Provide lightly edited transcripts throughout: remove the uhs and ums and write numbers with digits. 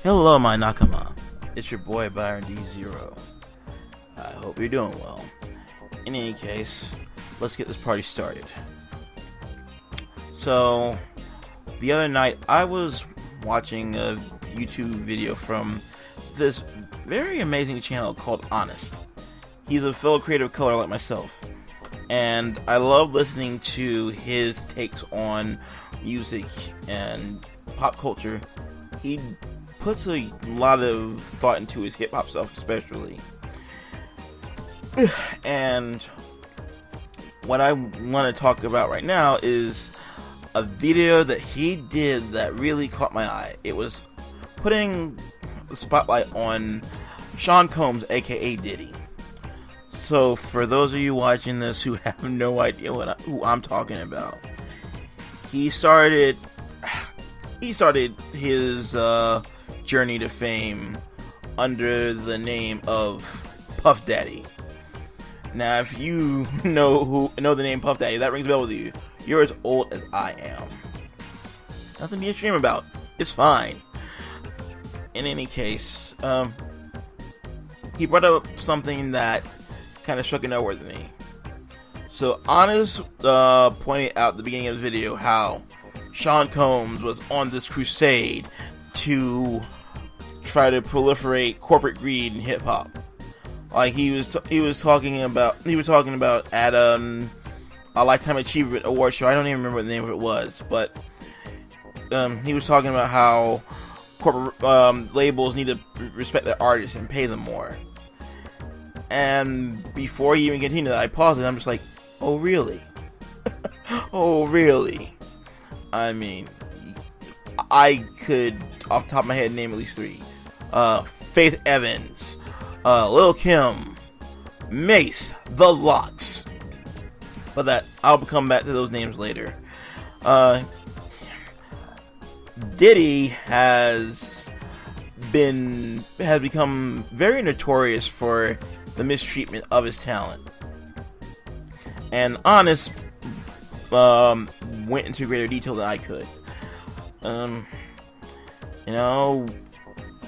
Hello, my Nakama. It's your boy Byron D0. I hope you're doing well. In any case, let's get this party started. So, the other night I was watching a YouTube video from this very amazing channel called Honest. He's a fellow creator of color like myself, and I love listening to his takes on music and pop culture. He puts a lot of thought into his hip-hop stuff especially. And what I want to talk about right now is a video that he did that really caught my eye. It was putting the spotlight on Sean Combs, aka Diddy. So for those of you watching this who have no idea who I'm talking about, he started his journey to fame under the name of Puff Daddy. Now, if you know the name Puff Daddy, that rings a bell with you. You're as old as I am. Nothing to be ashamed about. It's fine. In any case, he brought up something that kind of struck a nerve with me. So, Honest pointed out at the beginning of the video how Sean Combs was on this crusade to try to proliferate corporate greed in hip hop. Like he was talking about at a Lifetime Achievement Award show. I don't even remember what the name of it was, but he was talking about how corporate labels need to respect their artists and pay them more. And before he even continued that, I paused and I'm just like, oh really? Oh really? I mean, I could off the top of my head name at least three. Faith Evans, Lil Kim, Mace, The Lox. But that I'll come back to those names later. Diddy has become very notorious for the mistreatment of his talent. And Honest went into greater detail than I could. You know,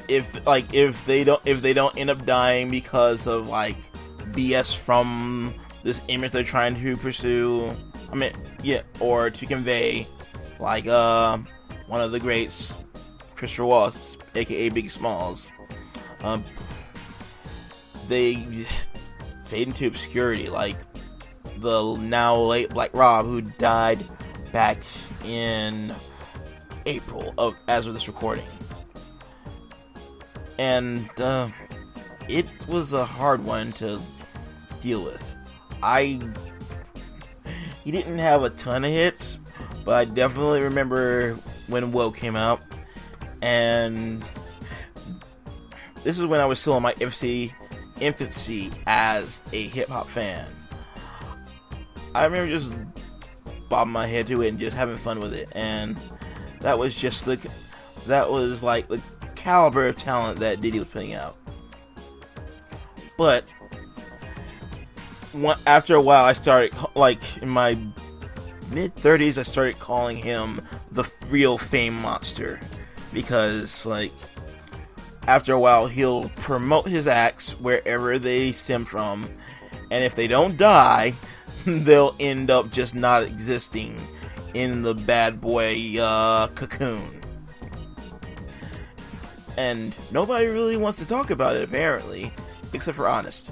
if they don't end up dying because of like BS from this image they're trying to pursue, or to convey, like one of the greats, Christopher Wallace, aka Biggie Smalls, they fade into obscurity, like the now late Black Rob, who died back in April as of this recording. And it was a hard one to deal with. He didn't have a ton of hits, but I definitely remember when Woe came out, and this is when I was still in my infancy as a hip hop fan. I remember just bobbing my head to it and just having fun with it, and that was like the caliber of talent that Diddy was putting out. But after a while, I started, like in my mid-30s, I started calling him the real fame monster, because like after a while he'll promote his acts wherever they stem from, and if they don't die, they'll end up just not existing in the bad boy cocoon. And nobody really wants to talk about it, apparently, except for Honest.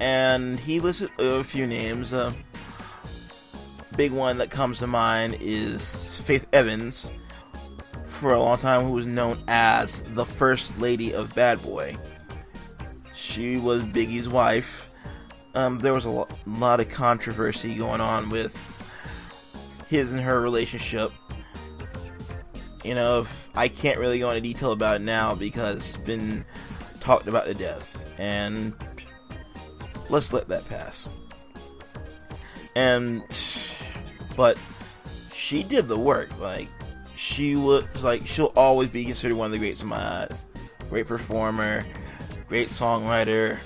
And he listed a few names. Big one that comes to mind is Faith Evans, for a long time, who was known as the First Lady of Bad Boy. She was Biggie's wife. There was a lot of controversy going on with his and her relationship. You know, I can't really go into detail about it now because it's been talked about to death, and let's let that pass. But she did the work. Like, she'll always be considered one of the greats in my eyes. Great performer, great songwriter.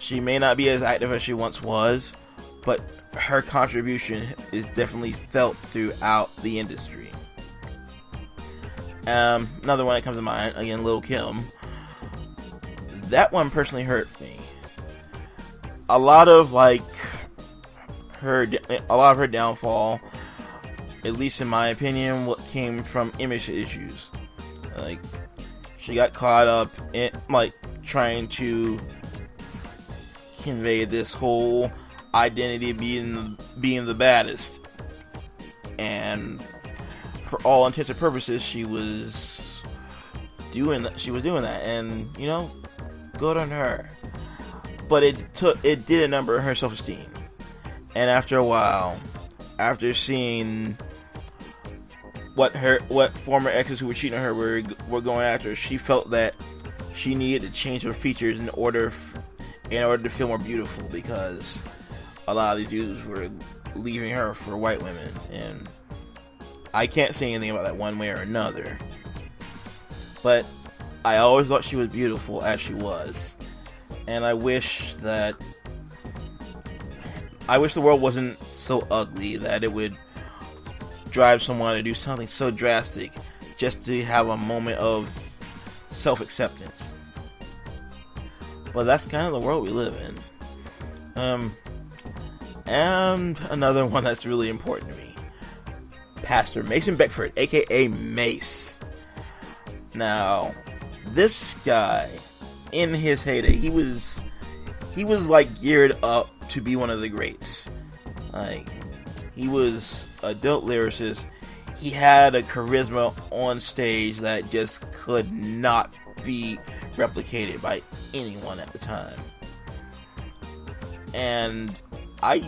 She may not be as active as she once was, but her contribution is definitely felt throughout the industry. Another one that comes to mind, again, Lil' Kim. That one personally hurt me. A lot of her downfall, at least in my opinion, what came from image issues. Like, she got caught up in trying to convey this whole identity of being the baddest, and for all intents and purposes, she was doing that, and good on her. But it did a number on her self-esteem, and after a while, after seeing what former exes who were cheating on her were going after, she felt that she needed to change her features in order to feel more beautiful, because a lot of these dudes were leaving her for white women, and I can't say anything about that one way or another. But I always thought she was beautiful as she was, and I wish the world wasn't so ugly that it would drive someone to do something so drastic just to have a moment of self-acceptance. Well, that's kind of the world we live in. And another one that's really important to me, Pastor Mason Beckford, aka Mace. Now, this guy, in his heyday, he was geared up to be one of the greats. He was a dope lyricist. He had a charisma on stage that just could not be replicated by anyone at the time. And I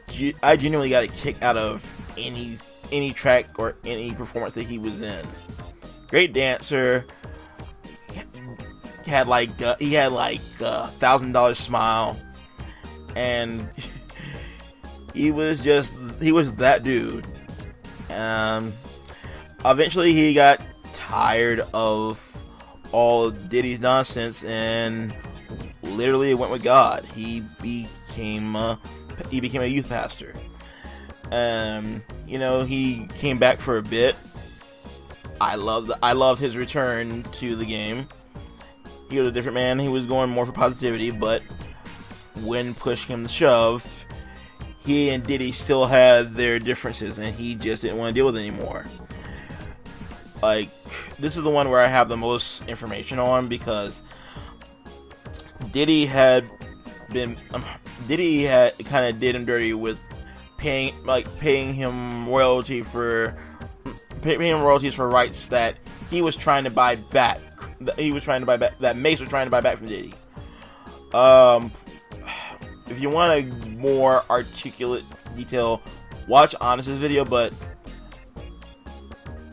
genuinely got a kick out of any track or any performance that he was in. Great dancer. He had a $1,000 smile, and he was that dude. Eventually he got tired of all Diddy's nonsense and literally went with God. He became a youth pastor. He came back for a bit. I love his return to the game. He was a different man. He was going more for positivity, but when push came to shove, he and Diddy still had their differences, and he just didn't want to deal with it anymore. This is the one where I have the most information on, because Diddy had kind of did him dirty with paying him royalties for rights that he was trying to buy back. That Mace was trying to buy back from Diddy. If you want a more articulate detail, watch Honest's video. But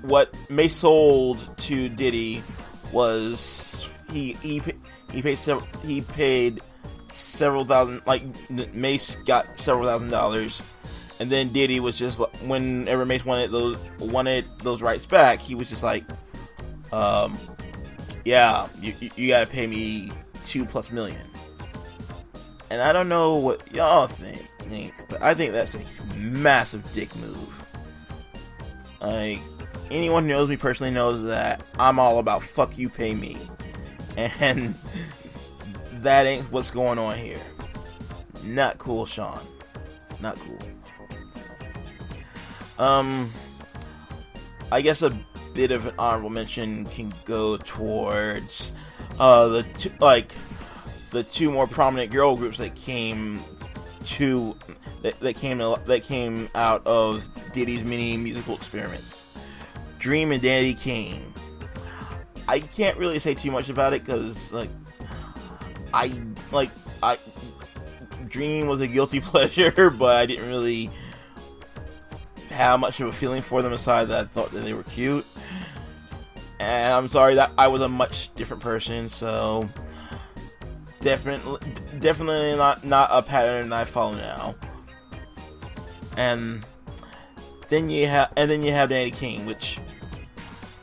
what Mace sold to Diddy was he paid several thousand. Mace got several $1,000s, and then Diddy was just, whenever Mace wanted those rights back, he was just like, yeah, you gotta pay me $2+ million. And I don't know what y'all think, but I think that's a massive dick move. Anyone who knows me personally knows that I'm all about fuck you, pay me. And that ain't what's going on here. Not cool, Sean. Not cool. I guess a bit of an honorable mention can go towards the two more prominent girl groups that came out of Diddy's many musical experiments, Dream and Danity Kane. I can't really say too much about it because Dream was a guilty pleasure, but I didn't really have much of a feeling for them aside that I thought that they were cute. And I'm sorry that I was a much different person, so definitely not a pattern I follow now. And then you have Danity Kane, which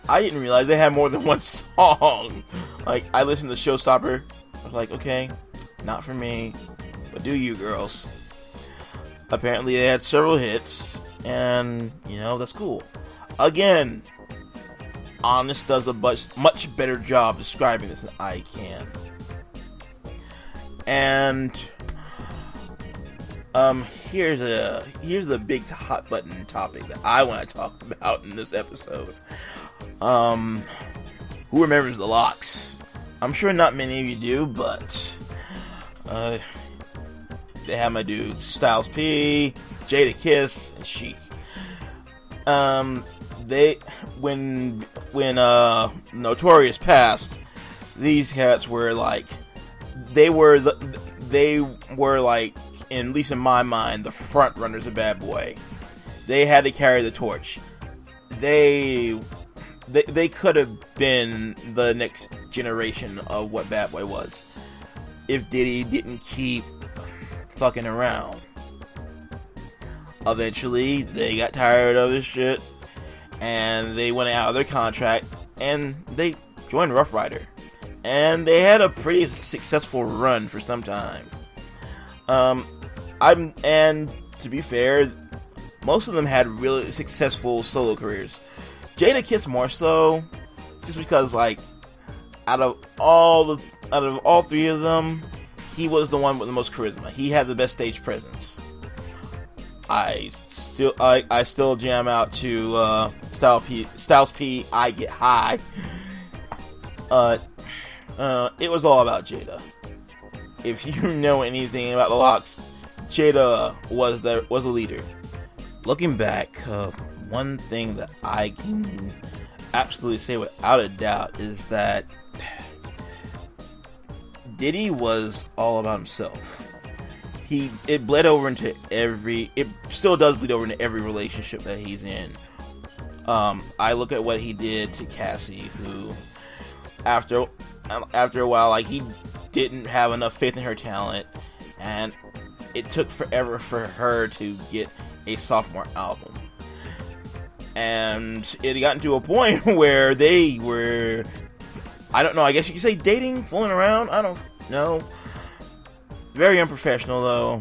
I didn't realize they had more than one song. I listened to Showstopper. I was like, okay, not for me, but do you, girls. Apparently they had several hits, and that's cool. Again, Honest does a much better job describing this than I can. And here's the big hot button topic that I want to talk about in this episode. Who remembers the Locks? I'm sure not many of you do, but they have my dudes Styles P, Jada Kiss, and Sheik. When Notorious passed, these cats were like, they were like, at least in my mind, the front runners of Bad Boy. They had to carry the torch. They could have been the next generation of what Bad Boy was if Diddy didn't keep fucking around. Eventually, they got tired of this shit, and they went out of their contract, and they joined Rough Rider. And they had a pretty successful run for some time. And to be fair, most of them had really successful solo careers. Jada Kiss more so, just because like out of all three of them, he was the one with the most charisma. He had the best stage presence. I still jam out to Styles P, I Get High. It was all about Jada. If you know anything about the Locks, Jada was the leader. Looking back, one thing that I can absolutely say without a doubt is that Diddy was all about himself. It bled over into it still does bleed over into every relationship that he's in. I look at what he did to Cassie, who after a while, like, he didn't have enough faith in her talent, and it took forever for her to get a sophomore album. And it got to a point where they were, I don't know, I guess you could say dating, fooling around, I don't know. Very unprofessional, though.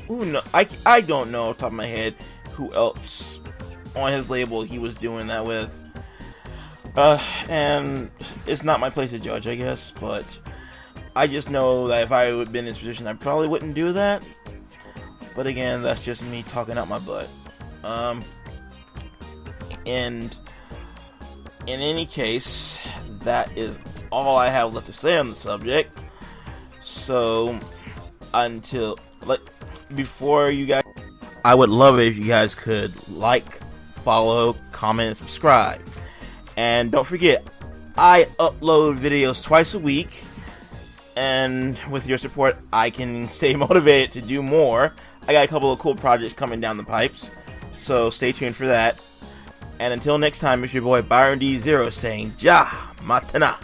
Who know? I don't know off the top of my head who else on his label he was doing that with. And it's not my place to judge, I guess, but I just know that if I would have been in this position, I probably wouldn't do that. But again, that's just me talking out my butt. And in any case, that is all I have left to say on the subject. So, before you guys, I would love it if you guys could like, follow, comment, and subscribe. And don't forget, I upload videos twice a week, and with your support, I can stay motivated to do more. I got a couple of cool projects coming down the pipes, so stay tuned for that. And until next time, it's your boy Byron D0 saying, Ja Matana.